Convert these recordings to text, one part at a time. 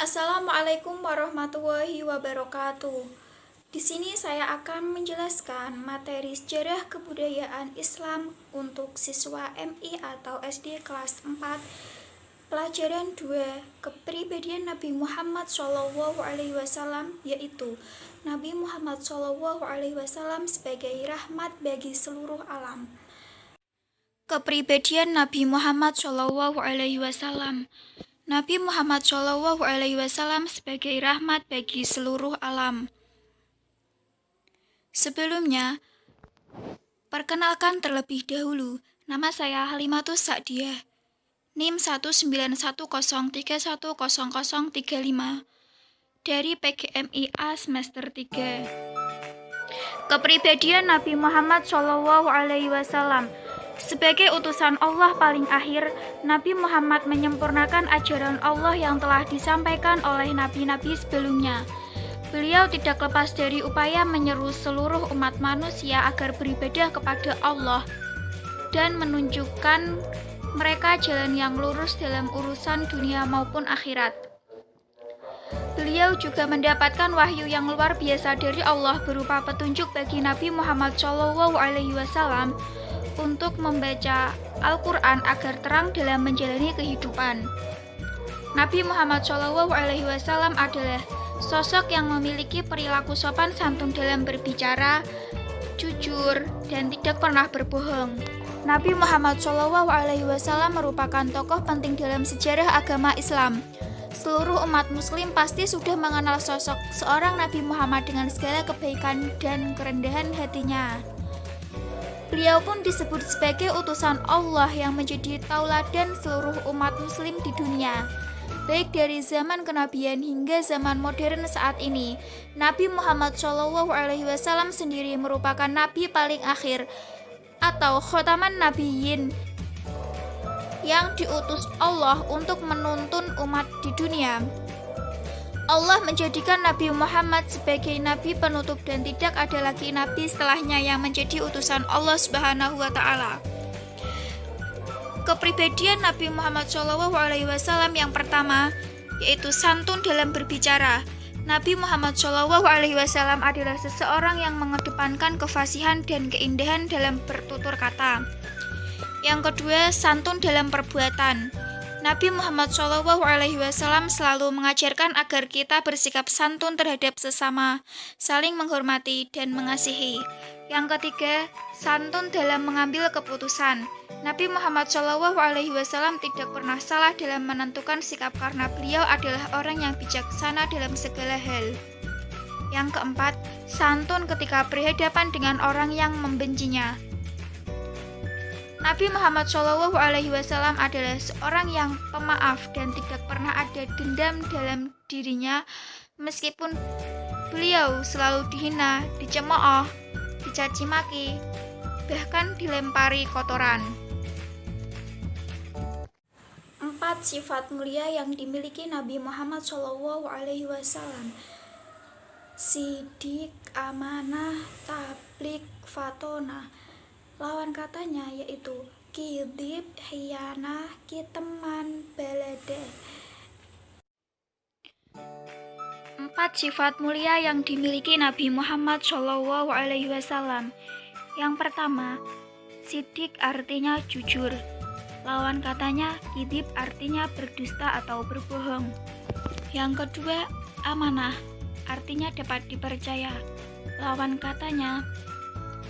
Assalamualaikum warahmatullahi wabarakatuh. Di sini saya akan menjelaskan materi sejarah kebudayaan Islam untuk siswa MI atau SD kelas 4, pelajaran 2, kepribadian Nabi Muhammad SAW, yaitu Nabi Muhammad SAW sebagai rahmat bagi seluruh alam. Kepribadian Nabi Muhammad SAW. Nabi Muhammad SAW sebagai rahmat bagi seluruh alam. Sebelumnya, perkenalkan terlebih dahulu, nama saya Halimatus Sa'diyah, NIM 19103100035 dari PGMIA semester 3. Kepribadian Nabi Muhammad SAW. Sebagai utusan Allah paling akhir, Nabi Muhammad menyempurnakan ajaran Allah yang telah disampaikan oleh nabi-nabi sebelumnya. Beliau tidak lepas dari upaya menyeru seluruh umat manusia agar beribadah kepada Allah dan menunjukkan mereka jalan yang lurus dalam urusan dunia maupun akhirat. Beliau juga mendapatkan wahyu yang luar biasa dari Allah berupa petunjuk bagi Nabi Muhammad SAW untuk membaca Al-Quran agar terang dalam menjalani kehidupan. Nabi Muhammad SAW adalah sosok yang memiliki perilaku sopan santun dalam berbicara, jujur, dan tidak pernah berbohong. Nabi Muhammad SAW merupakan tokoh penting dalam sejarah agama Islam. Seluruh umat muslim pasti sudah mengenal sosok seorang Nabi Muhammad dengan segala kebaikan dan kerendahan hatinya. Beliau pun disebut sebagai utusan Allah yang menjadi tauladan seluruh umat muslim di dunia. Baik dari zaman kenabian hingga zaman modern saat ini, Nabi Muhammad SAW sendiri merupakan nabi paling akhir atau khotaman nabiyyin yang diutus Allah untuk menuntun umat di dunia. Allah menjadikan Nabi Muhammad sebagai nabi penutup dan tidak ada lagi nabi setelahnya yang menjadi utusan Allah Subhanahu wa taala. Kepribadian Nabi Muhammad SAW yang pertama yaitu santun dalam berbicara. Nabi Muhammad SAW adalah seseorang yang mengedepankan kefasihan dan keindahan dalam bertutur kata. Yang kedua, santun dalam perbuatan. Nabi Muhammad SAW selalu mengajarkan agar kita bersikap santun terhadap sesama, saling menghormati dan mengasihi. Yang ketiga, santun dalam mengambil keputusan. Nabi Muhammad SAW tidak pernah salah dalam menentukan sikap karena beliau adalah orang yang bijaksana dalam segala hal. Yang keempat, santun ketika berhadapan dengan orang yang membencinya. Nabi Muhammad SAW adalah seorang yang pemaaf dan tidak pernah ada dendam dalam dirinya meskipun beliau selalu dihina, dicemooh, dicaci maki, bahkan dilempari kotoran. 4 sifat mulia yang dimiliki Nabi Muhammad SAW. Sidik, amanah, tablik, fatona. Lawan katanya yaitu kidib, khianah, kiteman, balada. 4 sifat mulia yang dimiliki Nabi Muhammad SAW. Yang pertama, sidik artinya jujur. Lawan katanya kidib artinya berdusta atau berbohong. Yang kedua, amanah artinya dapat dipercaya. Lawan katanya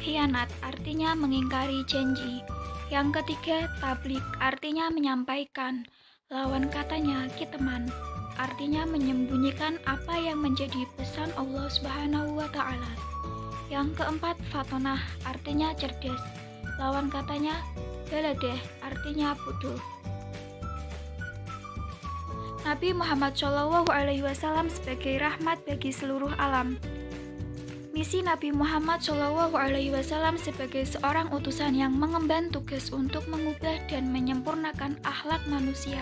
khianat artinya mengingkari janji. Yang ketiga, tablik artinya menyampaikan. Lawan katanya kiteman artinya menyembunyikan apa yang menjadi pesan Allah Subhanahu wa taala. Yang keempat, fatonah artinya cerdas. Lawan katanya baladah artinya bodoh. Nabi Muhammad SAW sebagai rahmat bagi seluruh alam. Misi Nabi Muhammad SAW sebagai seorang utusan yang mengemban tugas untuk mengubah dan menyempurnakan akhlak manusia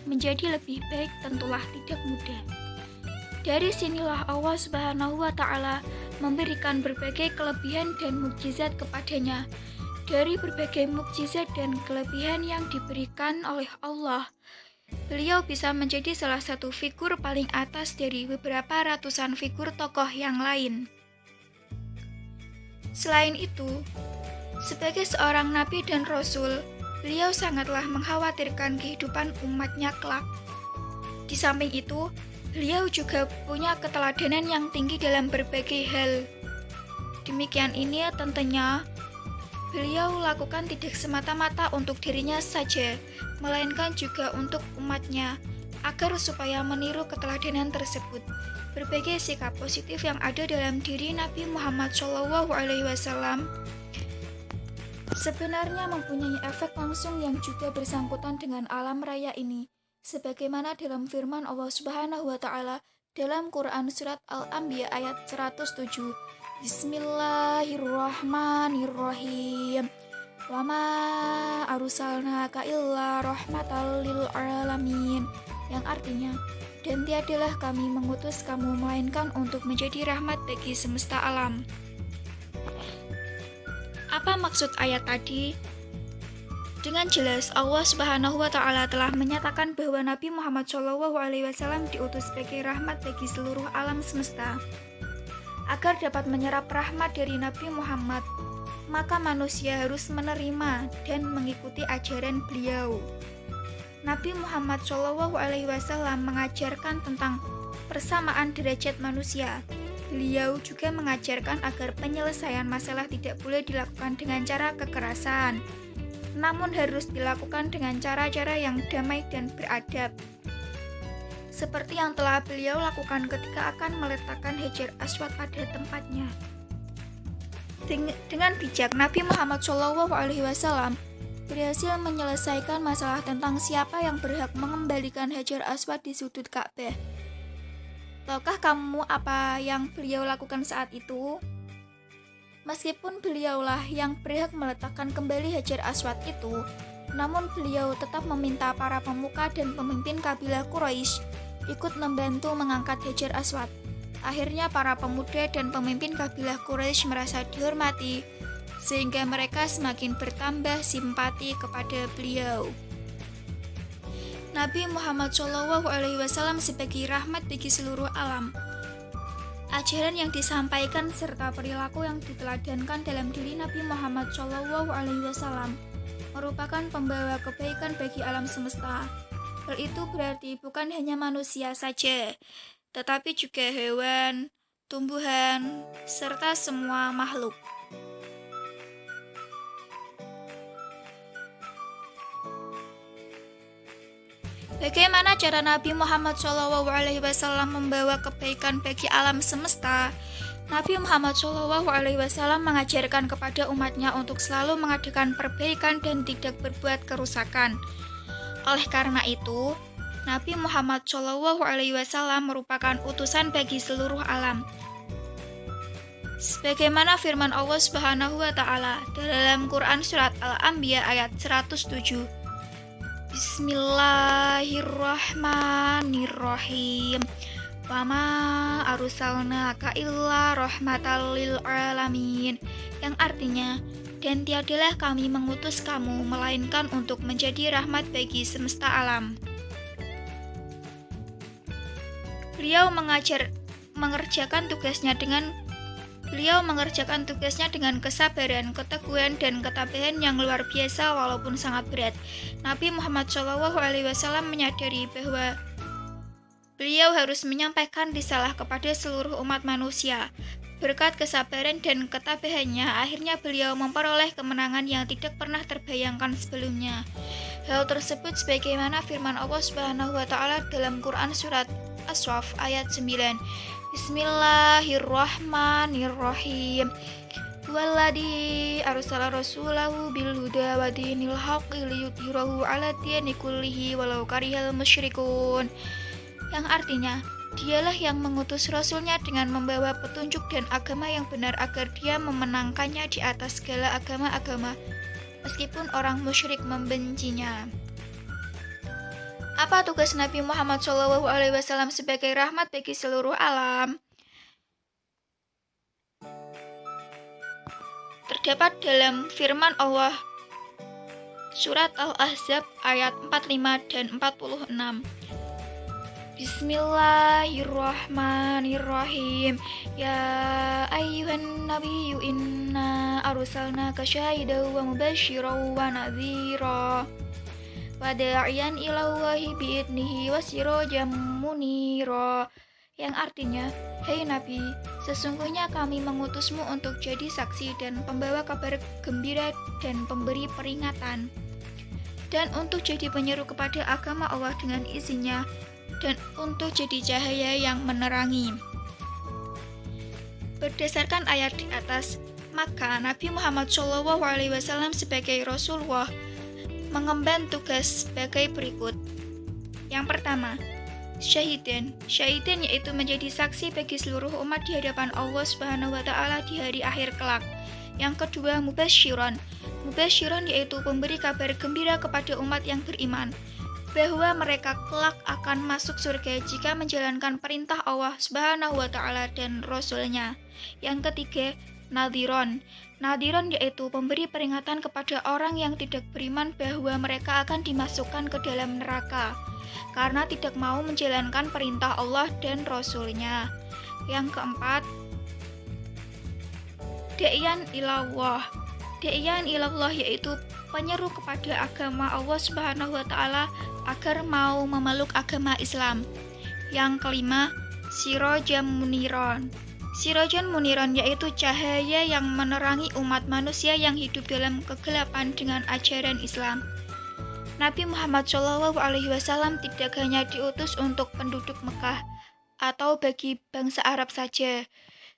menjadi lebih baik tentulah tidak mudah. Dari sinilah Allah Subhanahu wa taala memberikan berbagai kelebihan dan mukjizat kepadanya. Dari berbagai mukjizat dan kelebihan yang diberikan oleh Allah, Beliau bisa menjadi salah satu figur paling atas dari beberapa ratusan figur tokoh yang lain. Selain itu, sebagai seorang nabi dan rasul, beliau sangatlah mengkhawatirkan kehidupan umatnya kelak. Di samping itu, beliau juga punya keteladanan yang tinggi dalam berbagai hal. Demikian ini tentunya beliau lakukan tidak semata-mata untuk dirinya saja, melainkan juga untuk umatnya, agar supaya meniru keteladanan tersebut. Berbagai sikap positif yang ada dalam diri Nabi Muhammad SAW sebenarnya mempunyai efek langsung yang juga bersangkutan dengan alam raya ini. Sebagaimana dalam firman Allah Subhanahu wa taala dalam Quran surat Al-Anbiya ayat 107. Bismillahirrahmanirrahim. Wa ma arsalnaka illa rahmatal lil alamin. Yang artinya, dan tiadalah kami mengutus kamu melainkan untuk menjadi rahmat bagi semesta alam. Apa maksud ayat tadi? Dengan jelas Allah Subhanahu wa taala telah menyatakan bahwa Nabi Muhammad SAW diutus sebagai rahmat bagi seluruh alam semesta. Agar dapat menyerap rahmat dari Nabi Muhammad, maka manusia harus menerima dan mengikuti ajaran beliau. Nabi Muhammad SAW mengajarkan tentang persamaan derajat manusia. Beliau juga mengajarkan agar penyelesaian masalah tidak boleh dilakukan dengan cara kekerasan, namun harus dilakukan dengan cara-cara yang damai dan beradab. Seperti yang telah beliau lakukan ketika akan meletakkan Hajar Aswad pada tempatnya. Dengan bijak, Nabi Muhammad SAW berhasil menyelesaikan masalah tentang siapa yang berhak mengembalikan Hajar Aswad di sudut Ka'bah. Tahukah kamu apa yang beliau lakukan saat itu? Meskipun beliaulah yang berhak meletakkan kembali Hajar Aswad itu, namun beliau tetap meminta para pemuka dan pemimpin kabilah Quraisy ikut membantu mengangkat Hajar Aswad. Akhirnya para pemuda dan pemimpin kabilah Quraisy merasa dihormati, sehingga mereka semakin bertambah simpati kepada beliau. Nabi Muhammad SAW sebagai rahmat bagi seluruh alam. Ajaran yang disampaikan serta perilaku yang diteladankan dalam diri Nabi Muhammad SAW merupakan pembawa kebaikan bagi alam semesta. Hal itu berarti bukan hanya manusia saja, tetapi juga hewan, tumbuhan, serta semua makhluk. Bagaimana cara Nabi Muhammad SAW membawa kebaikan bagi alam semesta? Nabi Muhammad SAW mengajarkan kepada umatnya untuk selalu mengadakan perbaikan dan tidak berbuat kerusakan. Oleh karena itu, Nabi Muhammad SAW merupakan utusan bagi seluruh alam. Sebagaimana firman Allah Subhanahu wa taala dalam Quran surat Al-Anbiya ayat 107. Bismillahirrahmanirrahim. Wa ma arsalnaka illa rahmatal lil alamin. Yang artinya, dan tiadalah kami mengutus kamu melainkan untuk menjadi rahmat bagi semesta alam. Beliau mengerjakan tugasnya dengan kesabaran, keteguhan, dan ketabahan yang luar biasa walaupun sangat berat. Nabi Muhammad SAW menyadari bahwa beliau harus menyampaikan risalah kepada seluruh umat manusia. Berkat kesabaran dan ketabahannya, akhirnya beliau memperoleh kemenangan yang tidak pernah terbayangkan sebelumnya. Hal tersebut sebagaimana firman Allah Subhanahu wa taala dalam Quran surat As-Saff ayat 9. Bismillahirrahmanirrahim. Walladzi arsala rasulahu bil huda wa dinil haqqi liyudhhirahu 'ala dini kullihi walau karihal musyrikun. Yang artinya, dialah yang mengutus rasulnya dengan membawa petunjuk dan agama yang benar agar dia memenangkannya di atas segala agama-agama, meskipun orang musyrik membencinya. Apa tugas Nabi Muhammad SAW sebagai rahmat bagi seluruh alam? Terdapat dalam firman Allah Surat Al-Ahzab ayat 45 dan 46. Bismillahirrahmanirrahim. Ya ayyuhan nabiyyu inna arsalnaka syahidan wa mubasysyiran wa nadhira wa da'iyan ilallahi bi'idnihi wa sirajan munira. Yang artinya, hai Nabi, sesungguhnya kami mengutusmu untuk jadi saksi dan pembawa kabar gembira dan pemberi peringatan, dan untuk jadi penyeru kepada agama Allah dengan izinnya, dan untuk jadi cahaya yang menerangi. Berdasarkan ayat di atas, maka Nabi Muhammad SAW sebagai Rasulullah mengemban tugas sebagai berikut. Yang pertama, syahidan. Syahidan yaitu menjadi saksi bagi seluruh umat di hadapan Allah Subhanahu wa taala di hari akhir kelak. Yang kedua, mubasysyiran. Mubasysyiran yaitu pemberi kabar gembira kepada umat yang beriman bahwa mereka kelak akan masuk surga jika menjalankan perintah Allah Subhanahu wa taala dan Rasul-Nya. Yang ketiga, nadhiron. Nadhiron yaitu pemberi peringatan kepada orang yang tidak beriman bahwa mereka akan dimasukkan ke dalam neraka karena tidak mau menjalankan perintah Allah dan Rasul-Nya. Yang keempat, da'iyan ilallah. Da'iyan ilallah yaitu penyeru kepada agama Allah Subhanahu wa taala agar mau memeluk agama Islam. Yang kelima, sirajan muniron. Sirajan muniron yaitu cahaya yang menerangi umat manusia yang hidup dalam kegelapan dengan ajaran Islam. Nabi Muhammad SAW tidak hanya diutus untuk penduduk Mekah atau bagi bangsa Arab saja,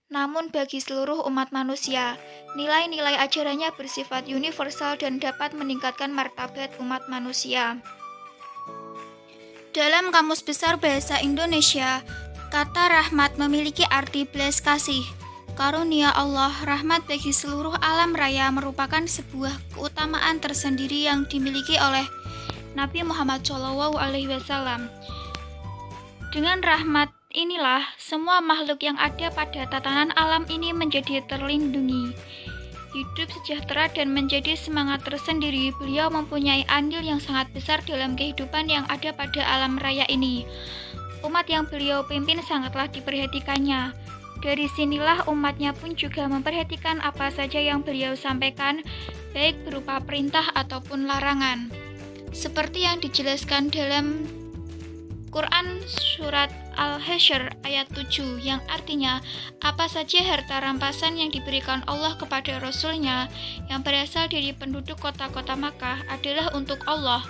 namun bagi seluruh umat manusia. Nilai-nilai ajarannya bersifat universal dan dapat meningkatkan martabat umat manusia. Dalam Kamus Besar Bahasa Indonesia, kata rahmat memiliki arti belas kasih. Karunia Allah, rahmat bagi seluruh alam raya merupakan sebuah keutamaan tersendiri yang dimiliki oleh Nabi Muhammad SAW. Dengan rahmat inilah semua makhluk yang ada pada tatanan alam ini menjadi terlindungi, hidup sejahtera dan menjadi semangat tersendiri. Beliau mempunyai andil yang sangat besar dalam kehidupan yang ada pada alam raya ini. Umat yang beliau pimpin sangatlah diperhatikannya. Dari sinilah umatnya pun juga memperhatikan apa saja yang beliau sampaikan, baik berupa perintah ataupun larangan. Seperti yang dijelaskan dalam Quran Surat Al-Hasyr ayat 7, yang artinya apa saja harta rampasan yang diberikan Allah kepada Rasul-Nya yang berasal dari penduduk kota-kota Makkah adalah untuk Allah,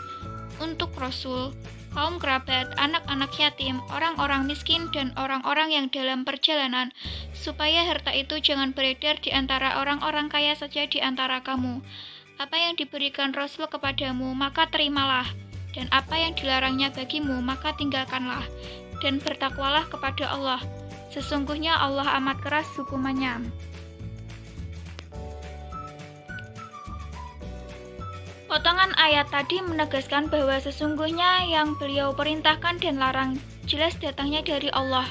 untuk Rasul, kaum kerabat, anak-anak yatim, orang-orang miskin, dan orang-orang yang dalam perjalanan, supaya harta itu jangan beredar di antara orang-orang kaya saja di antara kamu. Apa yang diberikan Rasul kepadamu, maka terimalah, dan apa yang dilarangnya bagimu, maka tinggalkanlah, dan bertakwalah kepada Allah. Sesungguhnya Allah amat keras hukumannya. Potongan ayat tadi menegaskan bahwa sesungguhnya yang beliau perintahkan dan larang jelas datangnya dari Allah,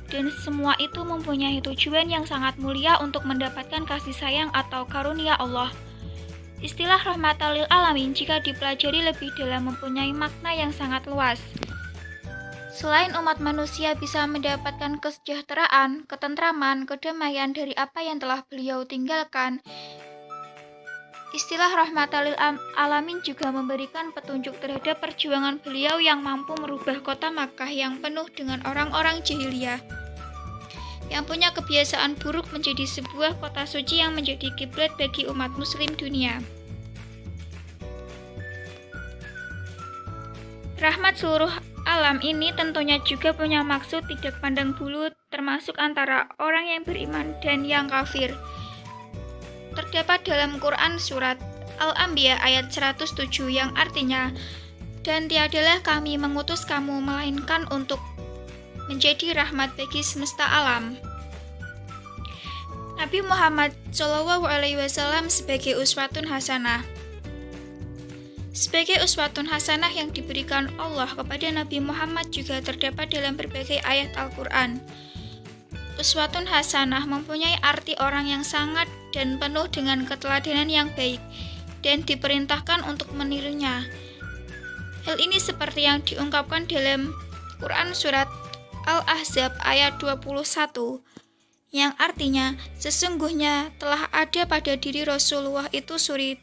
dan semua itu mempunyai tujuan yang sangat mulia untuk mendapatkan kasih sayang atau karunia Allah. Istilah rahmatan lil alamin jika dipelajari lebih dalam mempunyai makna yang sangat luas. Selain umat manusia bisa mendapatkan kesejahteraan, ketentraman, kedamaian dari apa yang telah beliau tinggalkan, istilah rahmatan lil alamin juga memberikan petunjuk terhadap perjuangan beliau yang mampu merubah kota Makkah yang penuh dengan orang-orang jahiliyah yang punya kebiasaan buruk menjadi sebuah kota suci yang menjadi kiblat bagi umat muslim dunia. Rahmat seluruh alam ini tentunya juga punya maksud tidak pandang bulu, termasuk antara orang yang beriman dan yang kafir. Terdapat dalam Quran Surat Al-Anbiya ayat 107 yang artinya, dan tiadalah kami mengutus kamu melainkan untuk menjadi rahmat bagi semesta alam. Nabi Muhammad SAW sebagai uswatun hasanah. Sebagai uswatun hasanah yang diberikan Allah kepada Nabi Muhammad juga terdapat dalam berbagai ayat Al-Quran. Uswatun hasanah mempunyai arti orang yang sangat dan penuh dengan keteladanan yang baik, dan diperintahkan untuk menirunya. Hal ini seperti yang diungkapkan dalam Quran Surat Al-Ahzab ayat 21, yang artinya, sesungguhnya telah ada pada diri Rasulullah itu suri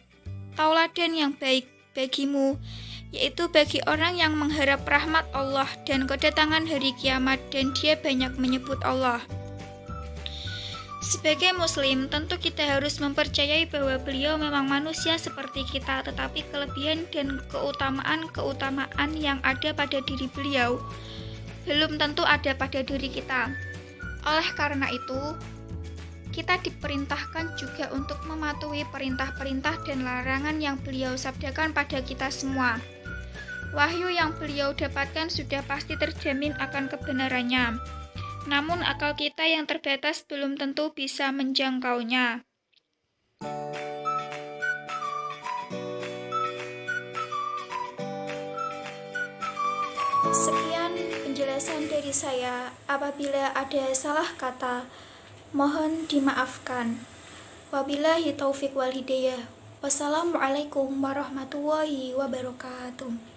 tauladan yang baik bagimu, yaitu bagi orang yang mengharap rahmat Allah dan kedatangan hari kiamat, dan dia banyak menyebut Allah. Sebagai muslim, tentu kita harus mempercayai bahwa beliau memang manusia seperti kita, tetapi kelebihan dan keutamaan yang ada pada diri beliau belum tentu ada pada diri kita. Oleh karena itu, kita diperintahkan juga untuk mematuhi perintah-perintah dan larangan yang beliau sabdakan pada kita semua. Wahyu yang beliau dapatkan sudah pasti terjamin akan kebenarannya. Namun akal kita yang terbatas belum tentu bisa menjangkaunya. Sekian penjelasan dari saya. Apabila ada salah kata, mohon dimaafkan. Wabillahi taufiq wal hidayah. Wassalamualaikum warahmatullahi wabarakatuh.